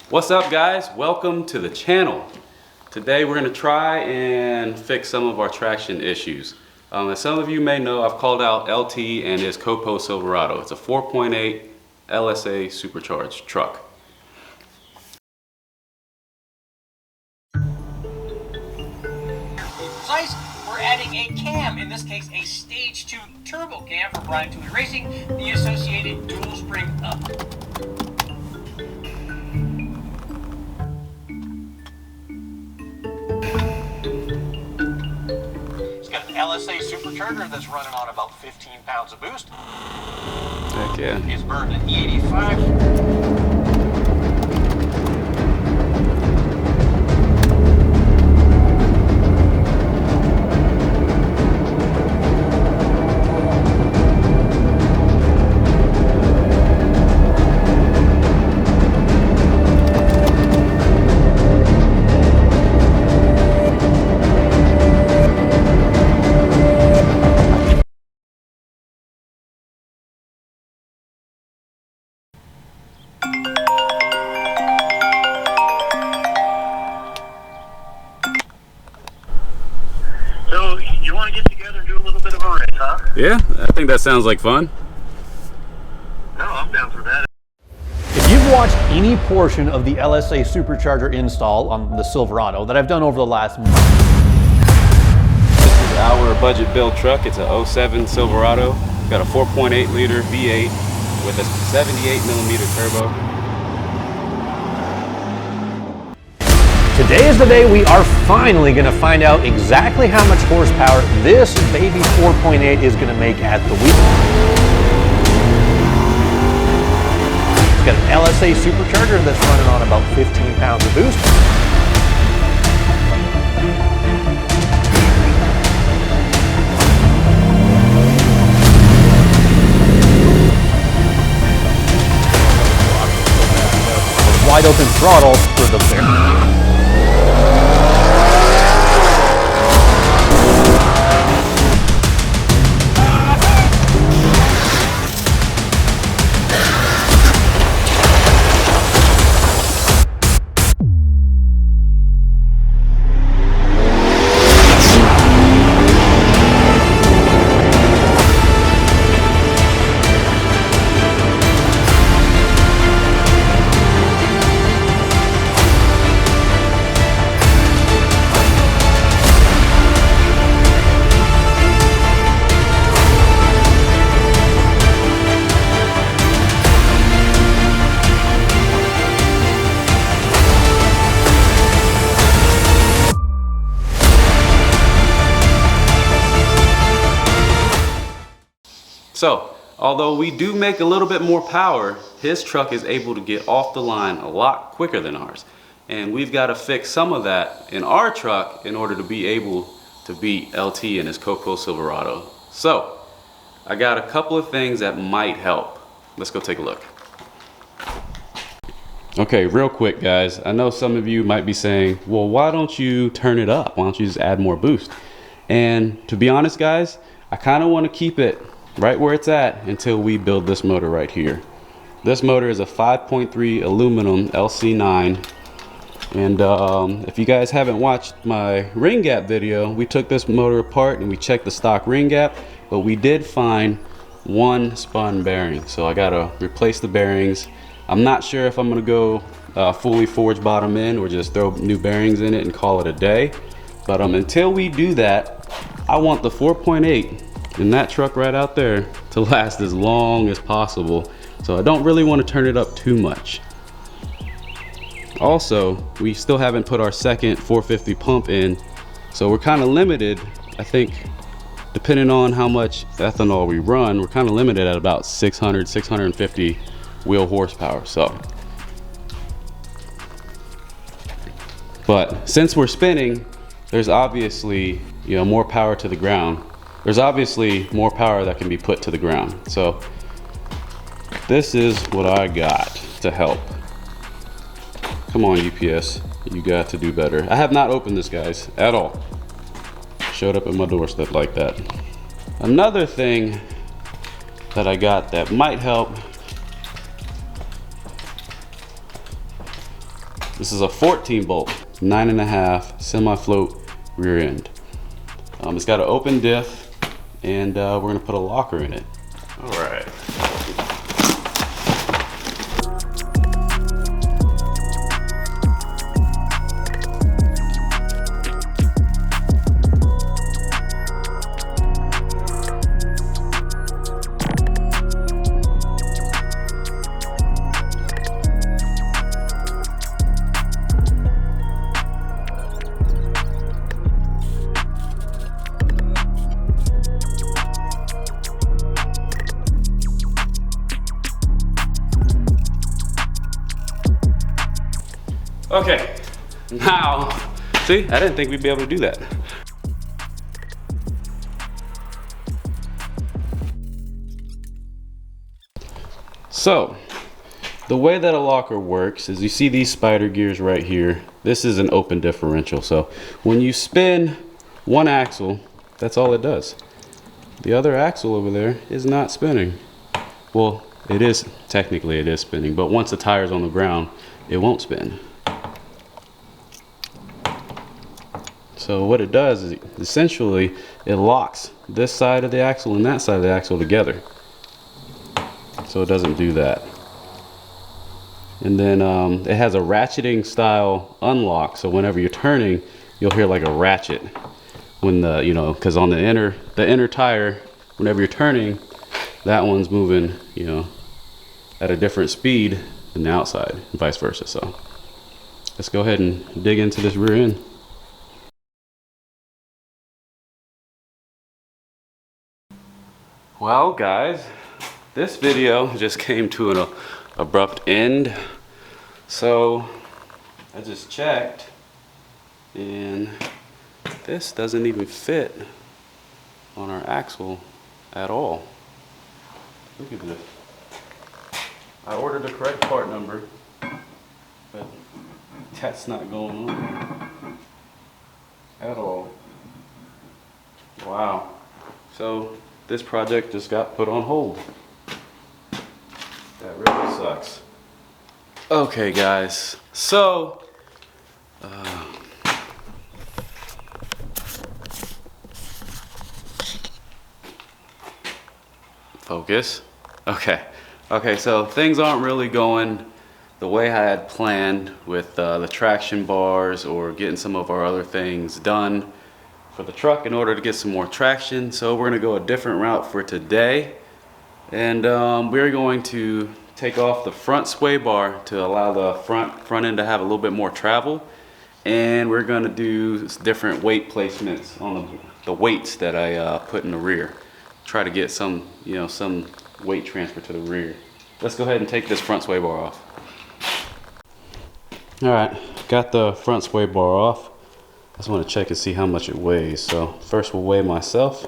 What's up guys? Welcome to the channel. Today we're going to try and fix some of our traction issues. As some of you may know, I've called out LT and his Copo Silverado. It's a 4.8 LSA supercharged truck. We're adding a cam, in this case a stage 2 turbo cam for Brian Tooley Racing, the associated dual spring up. It's got an LSA supercharger that's running on about 15 pounds of boost. Heck yeah. It's burned at E85. So, you want to get together and do a little bit of a race, huh? Yeah, I think that sounds like fun. No, I'm down for that. If you've watched any portion of the LSA supercharger install on the Silverado that I've done over the last month. This is our budget build truck. It's a 07 Silverado. Got a 4.8 liter V8 with a 78 millimeter turbo. Today is the day we are finally going to find out exactly how much horsepower this baby 4.8 is going to make at the wheel. It's got an LSA supercharger that's running on about 15 pounds of boost. Wide open throttle for the bear. So, although we do make a little bit more power, his truck is able to get off the line a lot quicker than ours. And we've got to fix some of that in our truck in order to be able to beat LT and his Copo Silverado. So, I got a couple of things that might help. Let's go take a look. Okay, real quick guys, I know some of you might be saying, well, why don't you turn it up? Why don't you just add more boost? And to be honest guys, I kind of want to keep it right where it's at until we build this motor right here. This motor is a 5.3 aluminum LC9, and if you guys haven't watched my ring gap video, we took this motor apart and we checked the stock ring gap, but we did find one spun bearing, so I gotta replace the bearings. I'm not sure if I'm gonna go fully forged bottom in or just throw new bearings in it and call it a day, but until we do that, I want the 4.8 in that truck right out there to last as long as possible. So I don't really want to turn it up too much. Also, we still haven't put our second 450 pump in, so we're kind of limited. I think depending on how much ethanol we run, we're kind of limited at about 650 wheel horsepower. So, but since we're spinning, there's obviously, you know, more power to the ground. There's obviously more power that can be put to the ground. So this is what I got to help. Come on, UPS, you got to do better. I have not opened this, guys, at all. Showed up at my doorstep like that. Another thing that I got that might help This is a 14 bolt, 9.5 semi-float rear end. It's got an open diff, and we're gonna put a locker in it. All right. Okay, now, see, I didn't think we'd be able to do that. So, the way that a locker works is you see these spider gears right here. This is an open differential. So when you spin one axle, that's all it does. The other axle over there is not spinning. Well, it is, technically it is spinning, but once the tire's on the ground, it won't spin. So what it does is essentially it locks this side of the axle and that side of the axle together. So it doesn't do that. And then it has a ratcheting style unlock. So whenever you're turning, you'll hear like a ratchet when the, you know, because on the inner tire, whenever you're turning, that one's moving, you know, at a different speed than the outside, and vice versa. So let's go ahead and dig into this rear end. Well, guys, this video just came to an abrupt end. So I just checked, and this doesn't even fit on our axle at all. Look at this. I ordered the correct part number, but that's not going on at all. Wow. So this project just got put on hold. That really sucks. Okay, guys, so focus. Okay, so things aren't really going the way I had planned with the traction bars or getting some of our other things done for the truck in order to get some more traction. So we're gonna go a different route for today, and we're going to take off the front sway bar to allow the front end to have a little bit more travel, and we're gonna do different weight placements on the weights that I put in the rear. Try to get some, you know, some weight transfer to the rear. Let's go ahead and take this front sway bar off. All right, got the front sway bar off. I just want to check and see how much it weighs. So first we'll weigh myself.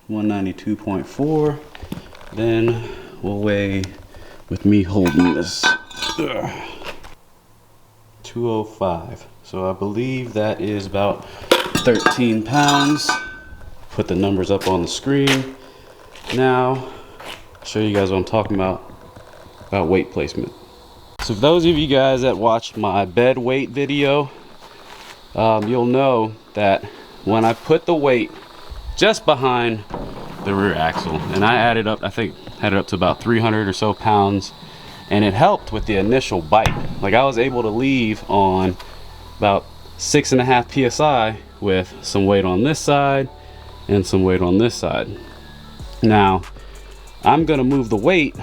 192.4. Then we'll weigh with me holding this. 205. So I believe that is about 13 pounds. Put the numbers up on the screen. Now, I'll show you guys what I'm talking about weight placement. So for those of you guys that watched my bed weight video, you'll know that when I put the weight just behind the rear axle, and I added up, I think had it up to about 300 or so pounds, and it helped with the initial bite. Like I was able to leave on about 6.5 psi with some weight on this side and some weight on this side. Now I'm gonna move the weight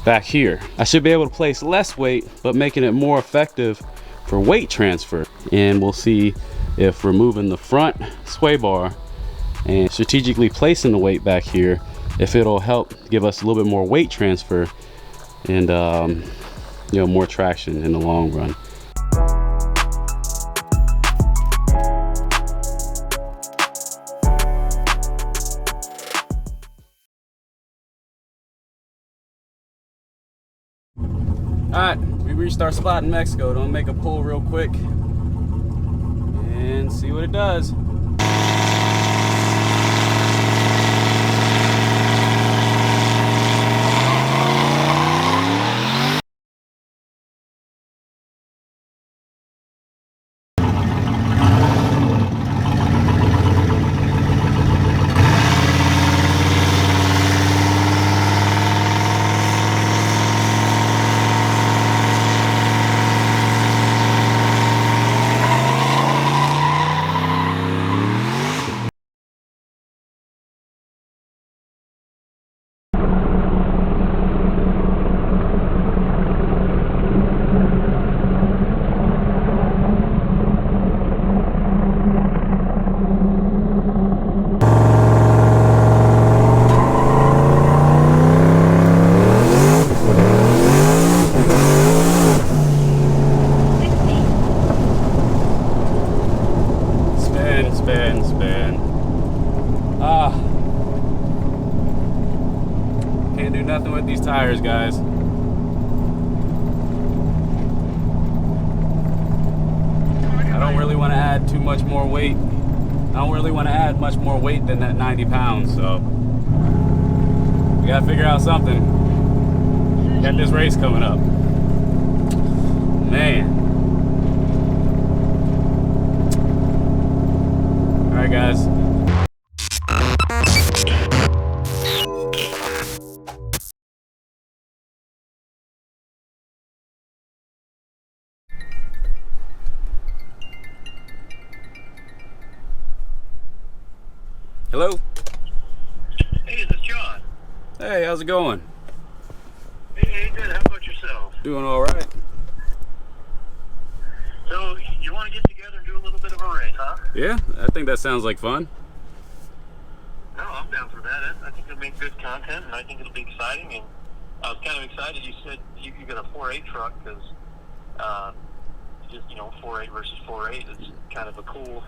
back here. I should be able to place less weight, but making it more effective for weight transfer. And we'll see if removing the front sway bar and strategically placing the weight back here, if it'll help give us a little bit more weight transfer and you know, more traction in the long run. Alright, we reached our spot in Mexico. Don't make a pull real quick and see what it does. guys. I don't really want to add too much more weight. I don't really want to add much more weight than that 90 pounds, so we gotta figure out something. Got this race coming up. Man. All right, guys. Hello? Hey, this is John. Hey, how's it going? Hey, good. How about yourself? Doing all right. So, you want to get together and do a little bit of a race, huh? Yeah, I think that sounds like fun. No, I'm down for that. I think it'll make good content, and I think it'll be exciting. And I was kind of excited you said you got a 4.8 truck, because just, 4.8 versus 4.8 is kind of a cool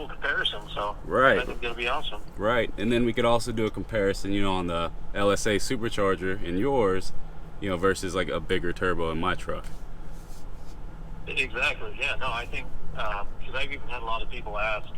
comparison. So Right. I think it'll be awesome. Right, and then we could also do a comparison, on the LSA supercharger in yours, versus like a bigger turbo in my truck. Exactly. Yeah. No, I think because I've even had a lot of people ask,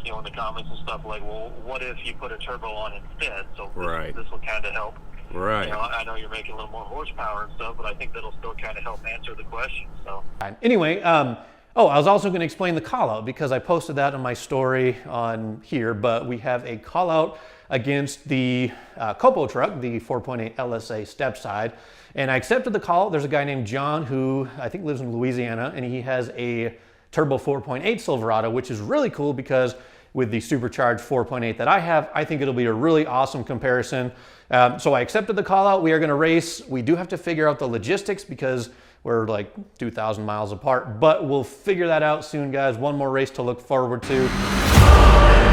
in the comments and stuff like, well, what if you put a turbo on instead? So Right. this will kind of help. Right. I know you're making a little more horsepower and stuff, but I think that'll still kind of help answer the question. So Anyway, I was also going to explain the call out because I posted that on my story on here, but we have a call out against the Copo truck, the 4.8 LSA step side. And I accepted the call. There's a guy named John who I think lives in Louisiana, and he has a turbo 4.8 Silverado, which is really cool because with the supercharged 4.8 that I have, I think it'll be a really awesome comparison. So I accepted the call out. We are going to race. We do have to figure out the logistics because we're like 2,000 miles apart, but we'll figure that out soon, guys. One more race to look forward to.